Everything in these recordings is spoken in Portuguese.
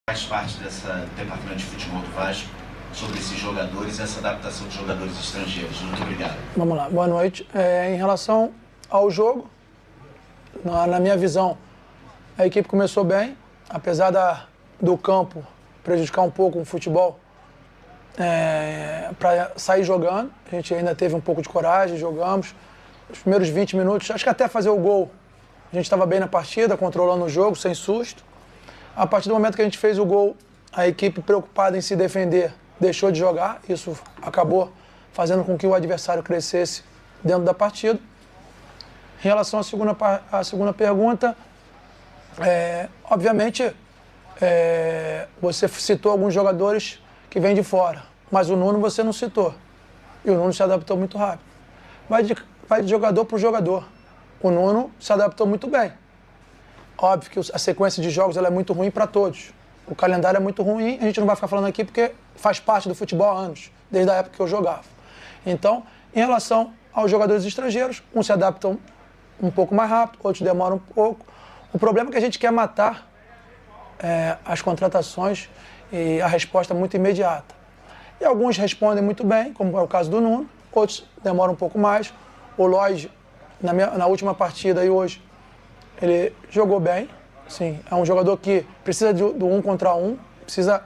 faz parte desse departamento de futebol do Vasco sobre esses jogadores e essa adaptação de jogadores estrangeiros. Muito obrigado. Vamos lá, boa noite. Em relação ao jogo, na minha visão, a equipe começou bem, apesar do campo prejudicar um pouco o futebol, para sair jogando. A gente ainda teve um pouco de coragem, jogamos. Os primeiros 20 minutos, acho que até fazer o gol, a gente estava bem na partida, controlando o jogo, sem susto. A partir do momento que a gente fez o gol, a equipe preocupada em se defender deixou de jogar. Isso acabou fazendo com que o adversário crescesse dentro da partida. Em relação à segunda pergunta, obviamente, você citou alguns jogadores que vêm de fora, mas o Nuno você não citou. E o Nuno se adaptou muito rápido. Vai de jogador para o jogador. O Nuno se adaptou muito bem. Óbvio que a sequência de jogos ela é muito ruim para todos. O calendário é muito ruim, a gente não vai ficar falando aqui porque faz parte do futebol há anos, desde a época que eu jogava. Então, em relação aos jogadores estrangeiros, uns se adaptam um pouco mais rápido, outros demoram um pouco. O problema é que a gente quer matar as contratações e a resposta é muito imediata. E alguns respondem muito bem, como é o caso do Nuno, outros demoram um pouco mais. O Lloyd, na última partida e hoje, ele jogou bem. Sim, é um jogador que precisa do 1 contra 1, precisa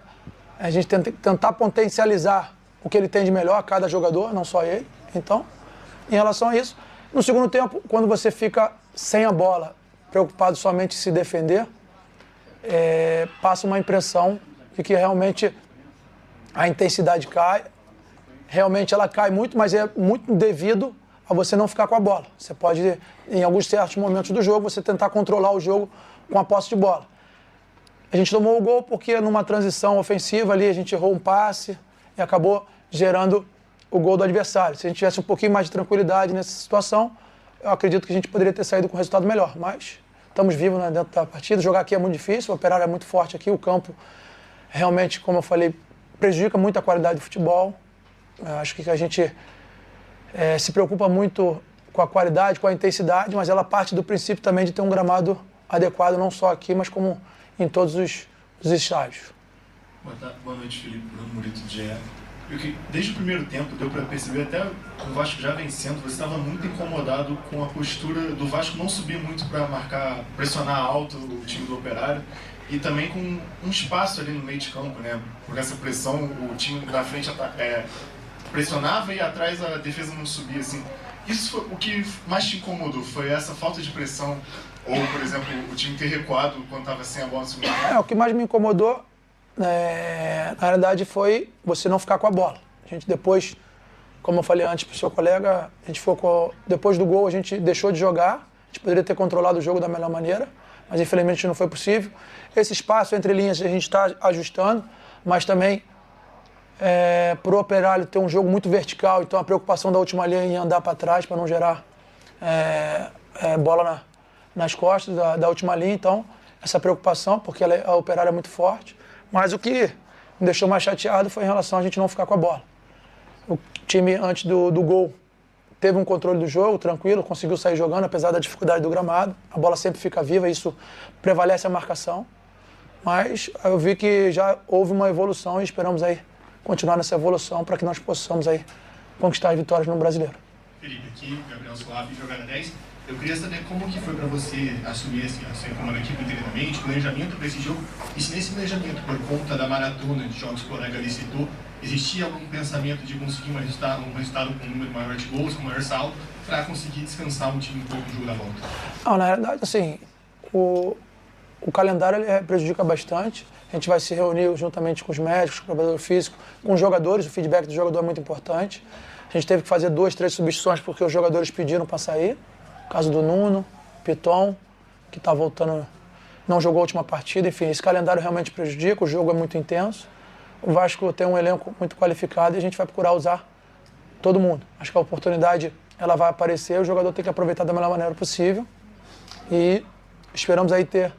a gente tentar potencializar o que ele tem de melhor, cada jogador, não só ele. Então, em relação a isso, no segundo tempo, quando você fica sem a bola, preocupado somente em se defender, passa uma impressão de que realmente a intensidade cai. Realmente ela cai muito, mas é muito devido a você não ficar com a bola. Você pode, em alguns certos momentos do jogo, você tentar controlar o jogo com a posse de bola. A gente tomou o gol porque numa transição ofensiva ali, a gente errou um passe e acabou gerando o gol do adversário. Se a gente tivesse um pouquinho mais de tranquilidade nessa situação, eu acredito que a gente poderia ter saído com um resultado melhor. Mas estamos vivos, né, dentro da partida. Jogar aqui é muito difícil, o Operário é muito forte aqui, o campo realmente, como eu falei, prejudica muito a qualidade do futebol. Eu acho que a gente se preocupa muito com a qualidade, com a intensidade, mas ela parte do princípio também de ter um gramado adequado, não só aqui, mas como em todos os estádios. Boa noite, Felipe. Bruno Murito, do GE. Desde o primeiro tempo, deu para perceber, até o Vasco já vencendo, você estava muito incomodado com a postura do Vasco não subir muito para marcar, pressionar alto o time do Operário, e também com um espaço ali no meio de campo, né? Por essa pressão, o time da frente pressionava e atrás a defesa não subia, assim. Isso foi o que mais te incomodou? Foi essa falta de pressão? Ou, por exemplo, o time ter recuado quando estava sem a bola no segundo tempo? O que mais me incomodou, na realidade, foi você não ficar com a bola. A gente depois, como eu falei antes para o seu colega, a gente ficou, depois do gol a gente deixou de jogar. A gente poderia ter controlado o jogo da melhor maneira, mas infelizmente não foi possível. Esse espaço entre linhas a gente está ajustando, mas também para o Operário ter um jogo muito vertical, então a preocupação da última linha em andar para trás para não gerar bola nas costas da última linha, então essa preocupação, porque a Operário é muito forte, mas o que me deixou mais chateado foi em relação a gente não ficar com a bola. O time antes do gol teve um controle do jogo, tranquilo, conseguiu sair jogando, apesar da dificuldade do gramado, a bola sempre fica viva, isso prevalece a marcação, mas eu vi que já houve uma evolução e esperamos aí continuar nessa evolução para que nós possamos aí conquistar as vitórias no Brasileiro. Felipe, aqui, Gabriel Suave, jogada 10. Eu queria saber como que foi para você assumir esse comando aqui do treinamento, planejamento para esse jogo, e se nesse planejamento, por conta da maratona de jogos que o colega ali citou, existia algum pensamento de conseguir um resultado com um número maior de gols, com maior saldo, para conseguir descansar um time um pouco no jogo da volta? Não, na realidade, assim, o calendário ele prejudica bastante. A gente vai se reunir juntamente com os médicos, com o preparador físico, com os jogadores. O feedback do jogador é muito importante. A gente teve que fazer 2, 3 substituições porque os jogadores pediram para sair. O caso do Nuno, Piton, que está voltando, não jogou a última partida. Enfim, esse calendário realmente prejudica, o jogo é muito intenso. O Vasco tem um elenco muito qualificado e a gente vai procurar usar todo mundo. Acho que a oportunidade ela vai aparecer, o jogador tem que aproveitar da melhor maneira possível. E esperamos aí ter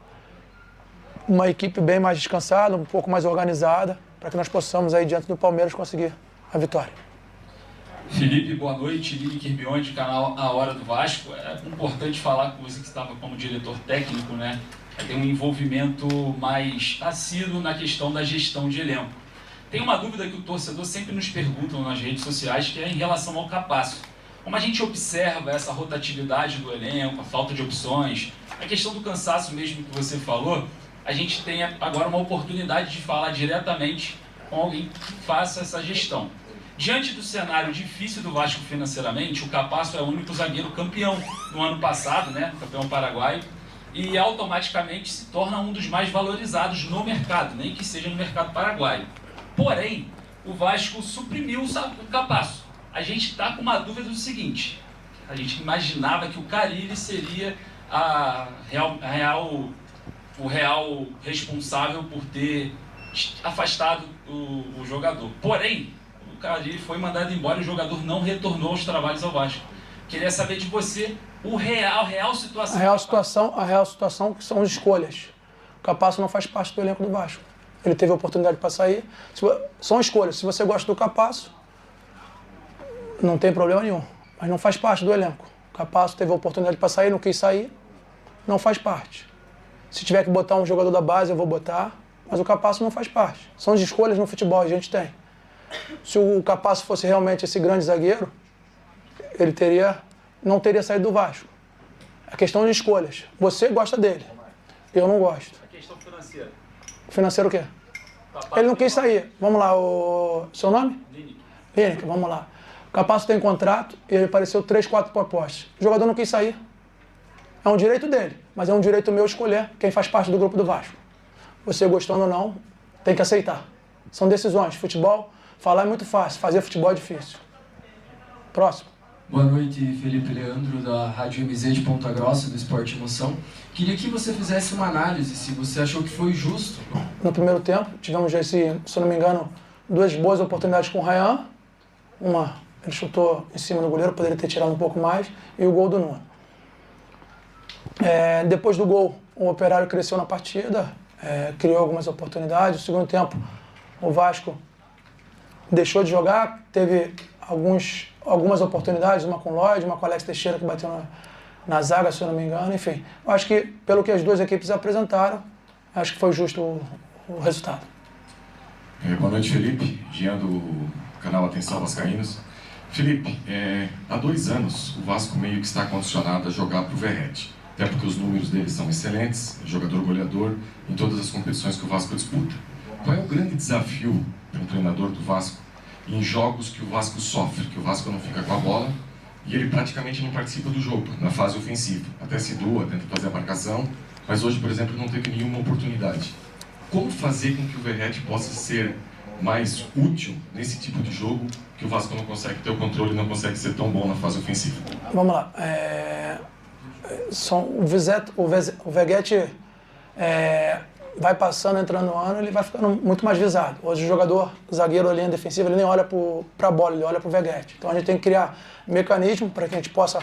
uma equipe bem mais descansada, um pouco mais organizada, para que nós possamos aí diante do Palmeiras conseguir a vitória. Felipe, boa noite. Lili Kirbione, canal A Hora do Vasco. É importante falar com você que estava como diretor técnico, né? tem um envolvimento mais assíduo na questão da gestão de elenco. Tem uma dúvida que o torcedor sempre nos pergunta nas redes sociais, que é em relação ao Capasso. Como a gente observa essa rotatividade do elenco, a falta de opções, a questão do cansaço mesmo que você falou, a gente tem agora uma oportunidade de falar diretamente com alguém que faça essa gestão. Diante do cenário difícil do Vasco financeiramente, o Capasso é o único zagueiro campeão no ano passado, né, campeão paraguaio, e automaticamente se torna um dos mais valorizados no mercado, nem que seja no mercado paraguaio. Porém, o Vasco suprimiu o Capasso. A gente está com uma dúvida do seguinte: a gente imaginava que o Carille seria o real responsável por ter afastado o jogador. Porém, o Carille foi mandado embora e o jogador não retornou aos trabalhos ao Vasco. Queria saber de você a real situação. A real situação que são as escolhas. O Capasso não faz parte do elenco do Vasco. Ele teve a oportunidade para sair. São escolhas. Se você gosta do Capasso, não tem problema nenhum. Mas não faz parte do elenco. O Capasso teve a oportunidade para sair, não quis sair, não faz parte. Se tiver que botar um jogador da base, eu vou botar. Mas o Capasso não faz parte. São as escolhas no futebol, a gente tem. Se o Capasso fosse realmente esse grande zagueiro, ele não teria saído do Vasco. É questão de escolhas. Você gosta dele. Eu não gosto. A questão financeira. Financeiro o quê? Ele não quis sair. Vamos lá, o seu nome? Lineker, vamos lá. O Capasso tem contrato e ele apareceu 3, 4 propostas. O jogador não quis sair. É um direito dele, mas é um direito meu escolher quem faz parte do grupo do Vasco. Você gostando ou não, tem que aceitar. São decisões. Futebol, falar é muito fácil, fazer futebol é difícil. Próximo. Boa noite, Felipe Leandro, da Rádio MZ de Ponta Grossa, do Esporte Emoção. Queria que você fizesse uma análise, se você achou que foi justo. No primeiro tempo, tivemos, se eu não me engano, 2 boas oportunidades com o Ryan. Uma, ele chutou em cima do goleiro, poderia ter tirado um pouco mais, e o gol do Nuno. Depois do gol, o Operário cresceu na partida, criou algumas oportunidades. No segundo tempo, o Vasco deixou de jogar, teve algumas oportunidades, uma com o Lloyd, uma com o Alex Teixeira, que bateu na zaga, se eu não me engano. Enfim, eu acho que, pelo que as duas equipes apresentaram, acho que foi justo o resultado. Boa noite, Felipe. Jean do canal Atenção Vascaínos. Felipe, há 2 anos o Vasco meio que está condicionado a jogar para o Verratti. Até porque os números dele são excelentes, jogador goleador em todas as competições que o Vasco disputa. Qual é o grande desafio para um treinador do Vasco em jogos que o Vasco sofre, que o Vasco não fica com a bola e ele praticamente não participa do jogo, na fase ofensiva? Até se doa, tenta fazer a marcação, mas hoje, por exemplo, não teve nenhuma oportunidade. Como fazer com que o Verratti possa ser mais útil nesse tipo de jogo que o Vasco não consegue ter o controle e não consegue ser tão bom na fase ofensiva? Vamos lá. O Verratti vai passando, entrando no ano, ele vai ficando muito mais visado. Hoje o jogador, o zagueiro, a linha defensiva, ele nem olha para a bola, ele olha para o Verratti. Então a gente tem que criar mecanismo para que a gente possa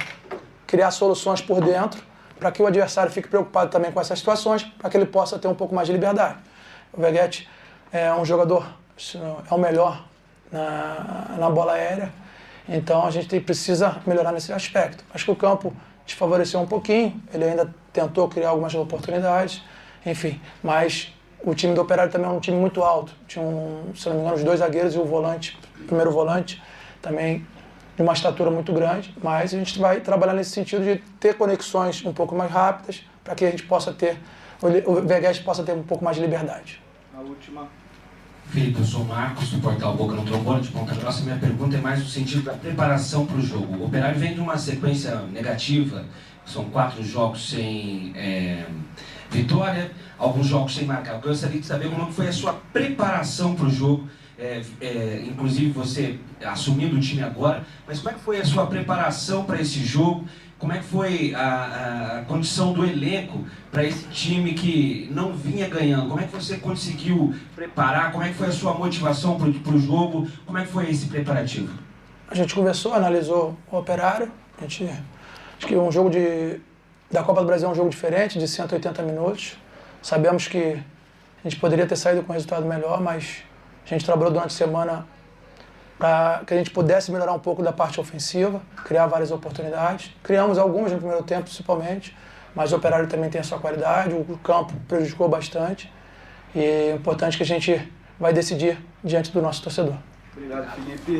criar soluções por dentro, para que o adversário fique preocupado também com essas situações, para que ele possa ter um pouco mais de liberdade. O Verratti é um jogador, é o melhor na bola aérea, então a gente precisa melhorar nesse aspecto. Acho que o campo desfavoreceu um pouquinho, ele ainda tentou criar algumas oportunidades, enfim, mas o time do Operário também é um time muito alto. Tinha, se não me engano, os 2 zagueiros e o primeiro volante, também de uma estatura muito grande, mas a gente vai trabalhar nesse sentido de ter conexões um pouco mais rápidas, para que a gente possa ter, o Verratti possa ter um pouco mais de liberdade. A última. Felipe, eu sou o Marcos, do portal Boca no Trombone, de Ponta Grossa. Minha pergunta é mais no sentido da preparação para o jogo. O Operário vem de uma sequência negativa, são 4 jogos sem vitória, alguns jogos sem marcar. Eu gostaria de saber como foi a sua preparação para o jogo, inclusive você assumindo o time agora, mas como é que foi a sua preparação para esse jogo? Como é que foi a condição do elenco para esse time que não vinha ganhando? Como é que você conseguiu preparar? Como é que foi a sua motivação para o jogo? Como é que foi esse preparativo? A gente conversou, analisou o Operário. Acho que um jogo da Copa do Brasil é um jogo diferente, de 180 minutos. Sabemos que a gente poderia ter saído com um resultado melhor, mas a gente trabalhou durante a semana para que a gente pudesse melhorar um pouco da parte ofensiva, criar várias oportunidades. Criamos algumas no primeiro tempo, principalmente, Mas o Operário também tem a sua qualidade, o campo prejudicou bastante. E é importante que a gente vai decidir diante do nosso torcedor. Obrigado, Felipe.